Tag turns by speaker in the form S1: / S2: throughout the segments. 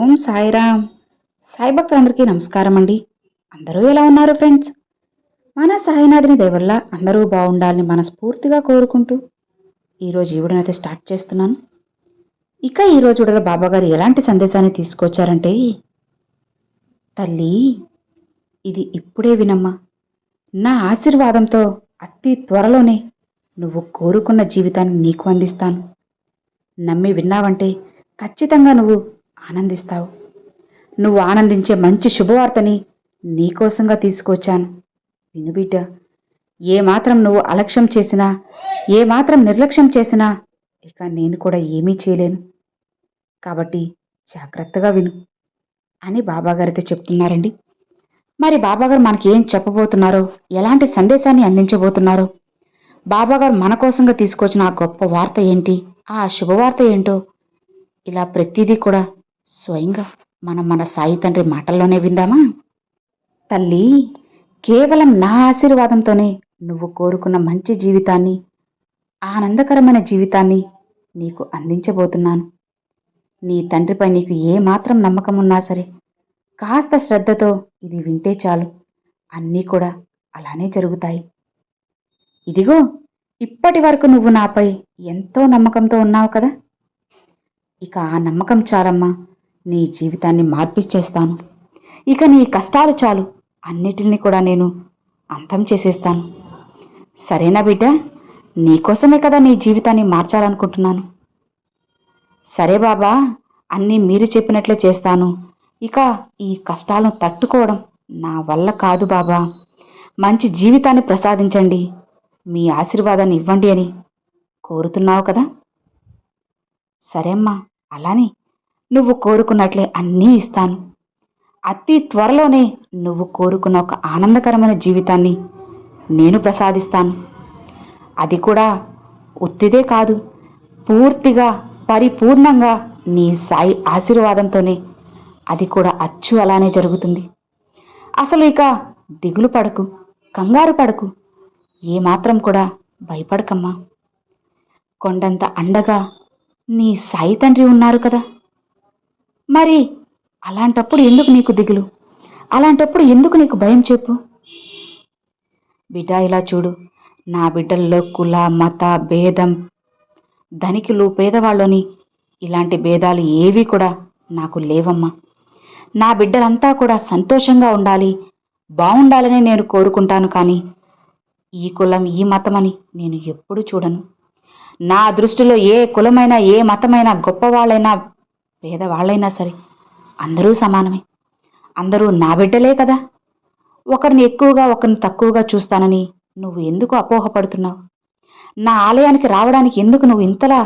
S1: ఓం సాయిరామ్. సాయి భక్తులందరికీ నమస్కారం అండి. అందరూ ఎలా ఉన్నారు ఫ్రెండ్స్? మన సాయినాథుని దయ వల్ల అందరూ బాగుండాలని మనస్ఫూర్తిగా కోరుకుంటూ ఈరోజు ఈ వీడియోనైతే స్టార్ట్ చేస్తున్నాను. ఇక ఈరోజు వీడియోలో బాబాగారు ఎలాంటి సందేశాన్ని తీసుకొచ్చారంటే, తల్లి ఇది ఇప్పుడే వినమ్మా. నా ఆశీర్వాదంతో అతి త్వరలోనే నువ్వు కోరుకున్న జీవితాన్ని నీకు అందిస్తాను. నమ్మి విన్నావంటే ఖచ్చితంగా నువ్వు ఆనందిస్తావు. నువ్వు ఆనందించే మంచి శుభవార్తని నీకోసంగా తీసుకొచ్చాను. విను బిడ్డ, ఏమాత్రం నువ్వు అలక్ష్యం చేసినా, ఏమాత్రం నిర్లక్ష్యం చేసినా ఇక నేను కూడా ఏమీ చేయలేను. కాబట్టి జాగ్రత్తగా విను అని బాబాగారైతే చెప్తున్నారండి. మరి బాబాగారు మనకి ఏం చెప్పబోతున్నారో, ఎలాంటి సందేశాన్ని అందించబోతున్నారో, బాబాగారు మన కోసంగా తీసుకొచ్చిన ఆ గొప్ప వార్త ఏంటి, ఆ శుభవార్త ఏంటో, ఇలా ప్రతిదీ కూడా స్వయంగా మన సాయి తండ్రి మాటల్లోనే విందామా? తల్లి, కేవలం నా ఆశీర్వాదంతోనే నువ్వు కోరుకున్న మంచి జీవితాన్ని, ఆనందకరమైన జీవితాన్ని నీకు అందించబోతున్నాను. నీ తండ్రిపై నీకు ఏమాత్రం నమ్మకం ఉన్నా సరే, కాస్త శ్రద్ధతో ఇది వింటే చాలు, అన్నీ కూడా అలానే జరుగుతాయి. ఇదిగో, ఇప్పటి వరకు నువ్వు నాపై ఎంతో నమ్మకంతో ఉన్నావు కదా, ఇక ఆ నమ్మకం చాలమ్మా, నీ జీవితాన్ని మార్పిచ్చేస్తాను. ఇక నీ కష్టాలు చాలు, అన్నిటినీ కూడా నేను అంతం చేసేస్తాను. సరేనా బిడ్డ? నీకోసమే కదా నీ జీవితాన్ని మార్చాలనుకుంటున్నాను. సరే బాబా, అన్నీ మీరు చెప్పినట్లే చేస్తాను. ఇక ఈ కష్టాలను తట్టుకోవడం నా వల్ల కాదు బాబా, మంచి జీవితాన్ని ప్రసాదించండి, మీ ఆశీర్వాదాన్ని ఇవ్వండి అని కోరుతున్నావు కదా. సరే అమ్మా, అలానే నువ్వు కోరుకున్నట్లే అన్నీ ఇస్తాను. అతి త్వరలోనే నువ్వు కోరుకున్న ఒక ఆనందకరమైన జీవితాన్ని నేను ప్రసాదిస్తాను. అది కూడా ఉత్తిదే కాదు, పూర్తిగా పరిపూర్ణంగా నీ సాయి ఆశీర్వాదంతోనే అది కూడా అచ్చు అలానే జరుగుతుంది. అసలు ఇక దిగులు పడకు, కంగారు పడకు, ఏమాత్రం కూడా భయపడకమ్మా. కొండంత అండగా నీ సాయి తండ్రి ఉన్నారు కదా. మరి అలాంటప్పుడు ఎందుకు నీకు దిగులు? అలాంటప్పుడు ఎందుకు నీకు భయం చెప్పు? బిడ్డ, ఇలా చూడు, నా బిడ్డల్లో కుల మత భేదం, ధనికులు పేదవాళ్ళని ఇలాంటి భేదాలు ఏవీ కూడా నాకు లేవమ్మా. నా బిడ్డలంతా కూడా సంతోషంగా ఉండాలి, బాగుండాలని నేను కోరుకుంటాను. కానీ ఈ కులం ఈ మతమని నేను ఎప్పుడూ చూడను. నా దృష్టిలో ఏ కులమైనా, ఏ మతమైనా, గొప్పవాళ్ళైనా పేదవాళ్ళైనా సరే అందరూ సమానమే. అందరూ నా బిడ్డలే కదా. ఒకరిని ఎక్కువగా ఒకరిని తక్కువగా చూస్తానని నువ్వు ఎందుకు అపోహపడుతున్నావు? నా ఆలయానికి రావడానికి ఎందుకు నువ్వు ఇంతలా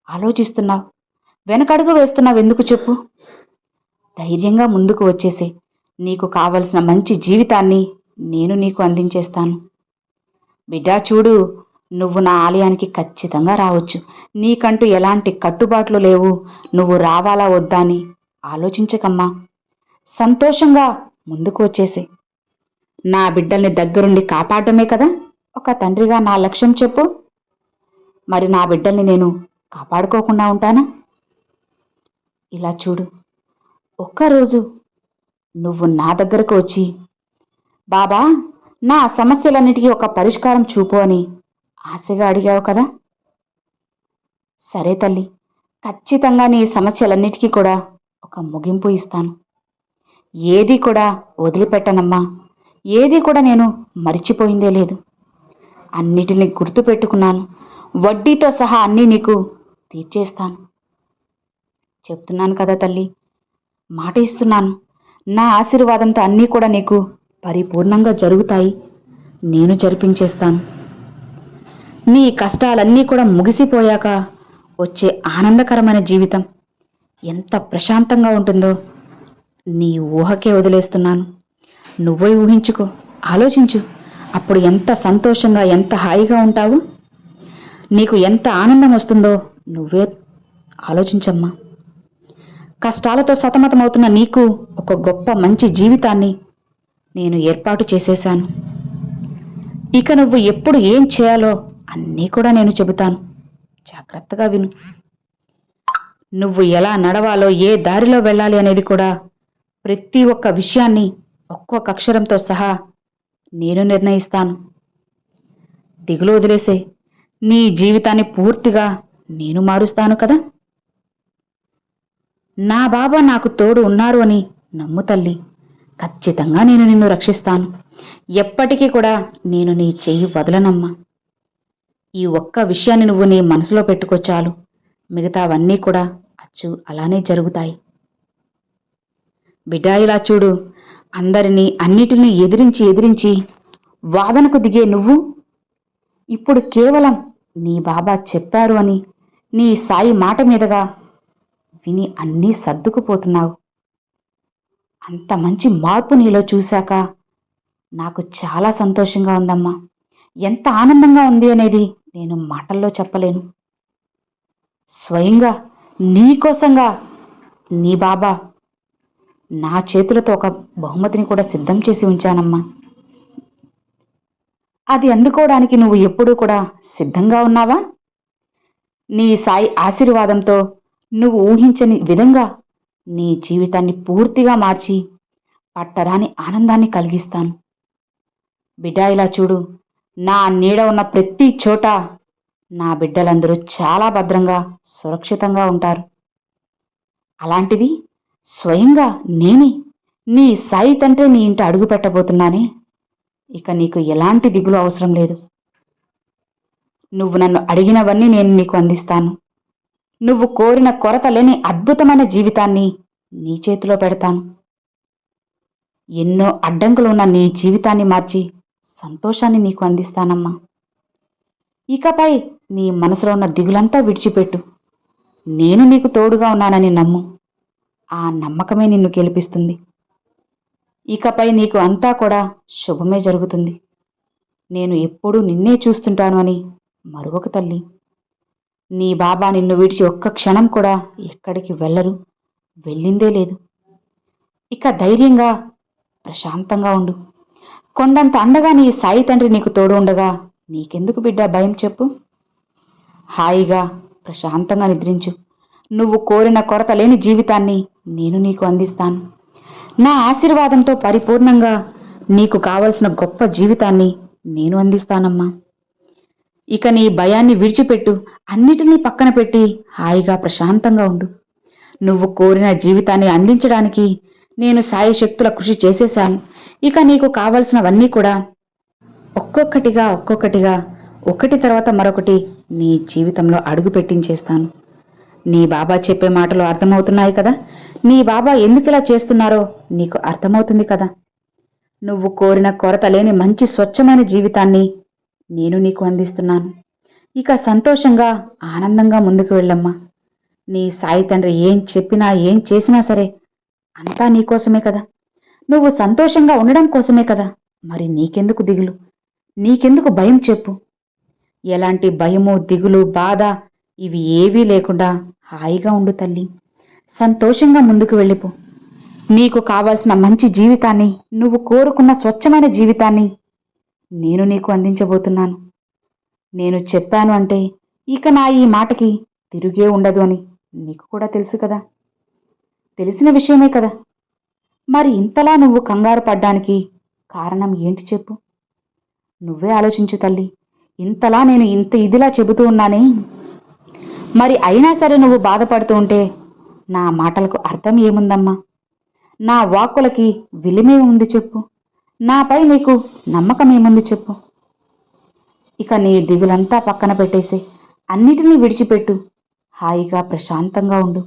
S1: ఆలోచిస్తున్నావు? వెనకడుగు వేస్తున్నావు ఎందుకు చెప్పు? ధైర్యంగా ముందుకు వచ్చేసే. నీకు కావలసిన మంచి జీవితాన్ని నేను నీకు అందించేస్తాను. బిడ్డా చూడు, నువ్వు నా ఆలయానికి ఖచ్చితంగా రావచ్చు. నీకంటూ ఎలాంటి కట్టుబాట్లు లేవు. నువ్వు రావాలా వద్దా అని ఆలోచించకమ్మా. సంతోషంగా ముందుకు వచ్చేసే. నా బిడ్డల్ని దగ్గరుండి కాపాడటమే కదా ఒక తండ్రిగా నా లక్ష్యం చెప్పు. మరి నా బిడ్డల్ని నేను కాపాడుకోకుండా ఉంటానా? ఇలా చూడు, ఒక్కరోజు నువ్వు నా దగ్గరకు వచ్చి, బాబా నా సమస్యలన్నిటికీ ఒక పరిష్కారం చూపు అని ఆశగా అడిగావు కదా. సరే తల్లి, ఖచ్చితంగా నీ సమస్యలన్నిటికీ కూడా ఒక ముగింపు ఇస్తాను. ఏది కూడా వదిలిపెట్టనమ్మా. ఏది కూడా నేను మరిచిపోయిందే లేదు. అన్నిటినీ గుర్తుపెట్టుకున్నాను. వడ్డీతో సహా అన్నీ నీకు తీర్చేస్తాను. చెప్తున్నాను కదా తల్లి, మాట ఇస్తున్నాను. నా ఆశీర్వాదంతో అన్నీ కూడా నీకు పరిపూర్ణంగా జరుగుతాయి. నేను జరిపించేస్తాను. నీ కష్టాలన్నీ కూడా ముగిసిపోయాక వచ్చే ఆనందకరమైన జీవితం ఎంత ప్రశాంతంగా ఉంటుందో నీ ఊహకే వదిలేస్తున్నాను. నువ్వే ఊహించుకో, ఆలోచించు. అప్పుడు ఎంత సంతోషంగా, ఎంత హాయిగా ఉంటావు, నీకు ఎంత ఆనందం వస్తుందో నువ్వే ఆలోచించమ్మా. కష్టాలతో సతమతమవుతున్న నీకు ఒక గొప్ప మంచి జీవితాన్ని నేను ఏర్పాటు చేసేశాను. ఇక నువ్వు ఎప్పుడు ఏం చేయాలో అన్నీ కూడా నేను చెబుతాను. జాగ్రత్తగా విను. నువ్వు ఎలా నడవాలో, ఏ దారిలో వెళ్ళాలి అనేది కూడా ప్రతి ఒక్క విషయాన్ని ఒక్కొక్క అక్షరంతో సహా నేను నిర్ణయిస్తాను. దిగులు వదిలేసే, నీ జీవితాన్ని పూర్తిగా నేను మారుస్తాను కదా. నా బాబా నాకు తోడు ఉన్నారు అని నమ్ము తల్లి. ఖచ్చితంగా నేను నిన్ను రక్షిస్తాను. ఎప్పటికీ కూడా నేను నీ చెయ్యి వదలనమ్మా. ఈ ఒక్క విషయాన్ని నువ్వు నీ మనసులో పెట్టుకొచ్చాలు, మిగతావన్నీ కూడా అచ్చు అలానే జరుగుతాయి. బిడ్డా, ఇలా చూడు, అందరినీ అన్నిటినీ ఎదిరించి ఎదిరించి వాదనకు దిగే నువ్వు ఇప్పుడు కేవలం నీ బాబా చెప్పారు అని నీ సాయి మాట మీదగా విని అన్నీ సర్దుకుపోతున్నావు. అంత మంచి మార్పు నీలో చూశాక నాకు చాలా సంతోషంగా ఉందమ్మా. ఎంత ఆనందంగా ఉంది అనేది నేను మాటల్లో చెప్పలేను. స్వయంగా నీకోసంగా నీ బాబా నా చేతులతో ఒక బహుమతిని కూడా సిద్ధం చేసి ఉంచానమ్మా. అది అందుకోవడానికి నువ్వు ఎప్పుడూ కూడా సిద్ధంగా ఉన్నావా? నీ సాయి ఆశీర్వాదంతో నువ్వు ఊహించని విధంగా నీ జీవితాన్ని పూర్తిగా మార్చి పట్టరాని ఆనందాన్ని కలిగిస్తాను. బిడ్డా, ఇలా చూడు, నా నీడ ఉన్న ప్రతి చోట నా బిడ్డలందరూ చాలా భద్రంగా సురక్షితంగా ఉంటారు. అలాంటిది స్వయంగా నేనే నీ సాయి తండ్రి నీ ఇంట అడుగు పెట్టబోతున్నానే. ఇక నీకు ఎలాంటి దిగులు అవసరం లేదు. నువ్వు నన్ను అడిగినవన్నీ నేను నీకు అందిస్తాను. నువ్వు కోరిన కొరత లేని అద్భుతమైన జీవితాన్ని నీ చేతిలో పెడతాను. ఎన్నో అడ్డంకులు ఉన్న నీ జీవితాన్ని మార్చి సంతోషాన్ని నీకు అందిస్తానమ్మా. ఇకపై నీ మనసులో ఉన్న దిగులంతా విడిచిపెట్టు. నేను నీకు తోడుగా ఉన్నానని నమ్ము. ఆ నమ్మకమే నిన్ను గెలిపిస్తుంది. ఇకపై నీకు అంతా కూడా శుభమే జరుగుతుంది. నేను ఎప్పుడూ నిన్నే చూస్తుంటాను అని మరొక తల్లి. నీ బాబా నిన్ను విడిచి ఒక్క క్షణం కూడా ఎక్కడికి వెళ్ళరు, వెళ్ళిందే లేదు. ఇక ధైర్యంగా ప్రశాంతంగా ఉండు. కొండంత అండగా నీ సాయి తండ్రి నీకు తోడు ఉండగా నీకెందుకు బిడ్డ భయం చెప్పు. హాయిగా ప్రశాంతంగా నిద్రించు. నువ్వు కోరిన కొరత లేని జీవితాన్ని నేను నీకు అందిస్తాను. నా ఆశీర్వాదంతో పరిపూర్ణంగా నీకు కావలసిన గొప్ప జీవితాన్ని నేను అందిస్తానమ్మా. ఇక నీ భయాన్ని విడిచిపెట్టు. అన్నిటినీ పక్కన పెట్టి హాయిగా ప్రశాంతంగా ఉండు. నువ్వు కోరిన జీవితాన్ని అందించడానికి నేను సాయి శక్తుల కృషి చేసేశాను. ఇక నీకు కావలసినవన్నీ కూడా ఒక్కొక్కటిగా ఒకటి తర్వాత మరొకటి నీ జీవితంలో అడుగు పెట్టించేస్తాను. నీ బాబా చెప్పే మాటలు అర్థమవుతున్నాయి కదా. నీ బాబా ఎందుకు ఇలా చేస్తున్నారో నీకు అర్థమవుతుంది కదా. నువ్వు కోరిన కొరత లేని మంచి స్వచ్ఛమైన జీవితాన్ని నేను నీకు అందిస్తున్నాను. ఇక సంతోషంగా ఆనందంగా ముందుకు వెళ్ళమ్మా. నీ సాయి తండ్రి ఏం చెప్పినా ఏం చేసినా సరే అంతా నీకోసమే కదా. నువ్వు సంతోషంగా ఉండడం కోసమే కదా. మరి నీకెందుకు దిగులు, నీకెందుకు భయం చెప్పు. ఎలాంటి భయము, దిగులు, బాధ ఇవి ఏవీ లేకుండా హాయిగా ఉండు తల్లి. సంతోషంగా ముందుకు వెళ్ళిపో. నీకు కావాల్సిన మంచి జీవితాన్ని, నువ్వు కోరుకున్న స్వచ్ఛమైన జీవితాన్ని నేను నీకు అందించబోతున్నాను. నేను చెప్పాను అంటే ఇక నా ఈ మాటకి తిరుగే ఉండదు అని నీకు కూడా తెలుసు కదా. తెలిసిన విషయమే కదా. మరి ఇంతలా నువ్వు కంగారు పడ్డానికి కారణం ఏంటి చెప్పు. నువ్వే ఆలోచించు తల్లి. ఇంతలా నేను ఇంత ఇదిలా చెబుతూ ఉన్నానే, మరి అయినా సరే నువ్వు బాధపడుతూ ఉంటే నా మాటలకు అర్థం ఏముందమ్మా. నా వాక్కులకి విలువేముంది చెప్పు. నాపై నీకు నమ్మకం ఏముంది చెప్పు. ఇక నీ దిగులంతా పక్కన పెట్టేసి అన్నిటినీ విడిచిపెట్టు. హాయిగా ప్రశాంతంగా ఉండు.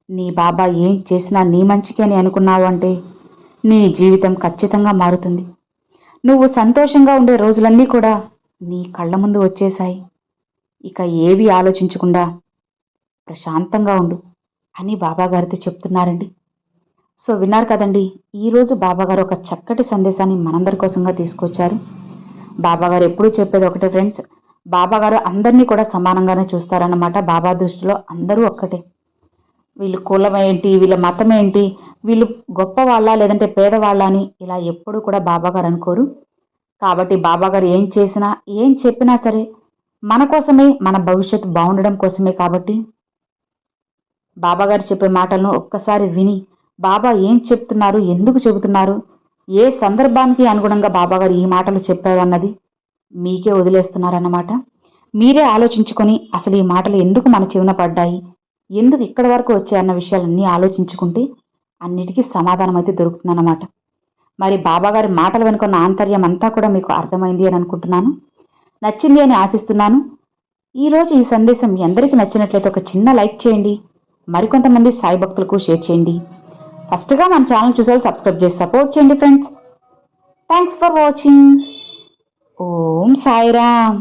S1: నీ బాబా ఏం చేసినా నీ మంచికి అని అనుకున్నావు అంటే నీ జీవితం ఖచ్చితంగా మారుతుంది. నువ్వు సంతోషంగా ఉండే రోజులన్నీ కూడా నీ కళ్ళ ముందు వచ్చేశాయి. ఇక ఏవి ఆలోచించకుండా ప్రశాంతంగా ఉండు అని బాబాగారితో చెప్తున్నారండి. సో విన్నారు కదండి, ఈరోజు బాబాగారు ఒక చక్కటి సందేశాన్ని మనందరి కోసంగా తీసుకొచ్చారు. బాబాగారు ఎప్పుడూ చెప్పేది ఒకటే ఫ్రెండ్స్, బాబాగారు అందరినీ కూడా సమానంగానే చూస్తారన్నమాట. బాబా దృష్టిలో అందరూ ఒక్కటే. వీళ్ళు కులం ఏంటి, వీళ్ళ మతం ఏంటి, వీళ్ళు గొప్పవాళ్ళ లేదంటే పేదవాళ్ళ అని ఇలా ఎప్పుడూ కూడా బాబాగారు అనుకోరు. కాబట్టి బాబాగారు ఏం చేసినా ఏం చెప్పినా సరే మన కోసమే, మన భవిష్యత్తు బాగుండడం కోసమే. కాబట్టి బాబాగారు చెప్పే మాటలను ఒక్కసారి విని బాబా ఏం చెప్తున్నారు, ఎందుకు చెబుతున్నారు, ఏ సందర్భానికి అనుగుణంగా బాబాగారు ఈ మాటలు చెప్పారు అన్నది మీకే వదిలేస్తున్నారన్నమాట. మీరే ఆలోచించుకొని అసలు ఈ మాటలు ఎందుకు మన చెవిన పడ్డాయి, ఎందుకు ఇక్కడి వరకు వచ్చాయన్న విషయాలన్నీ ఆలోచించుకుంటే అన్నిటికీ సమాధానం అయితే దొరుకుతుందన్నమాట. మరి బాబాగారి మాటల వెనుకున్న ఆంతర్యం అంతా కూడా మీకు అర్థమైంది అని అనుకుంటున్నాను. నచ్చింది అని ఆశిస్తున్నాను. ఈరోజు ఈ సందేశం మీ అందరికీ నచ్చినట్లయితే ఒక చిన్న లైక్ చేయండి, మరికొంతమంది సాయి భక్తులకు షేర్ చేయండి. ఫస్ట్గా మన ఛానల్ చూసే సబ్స్క్రైబ్ చేసి సపోర్ట్ చేయండి friends. Thanks for watching. Om Sairam.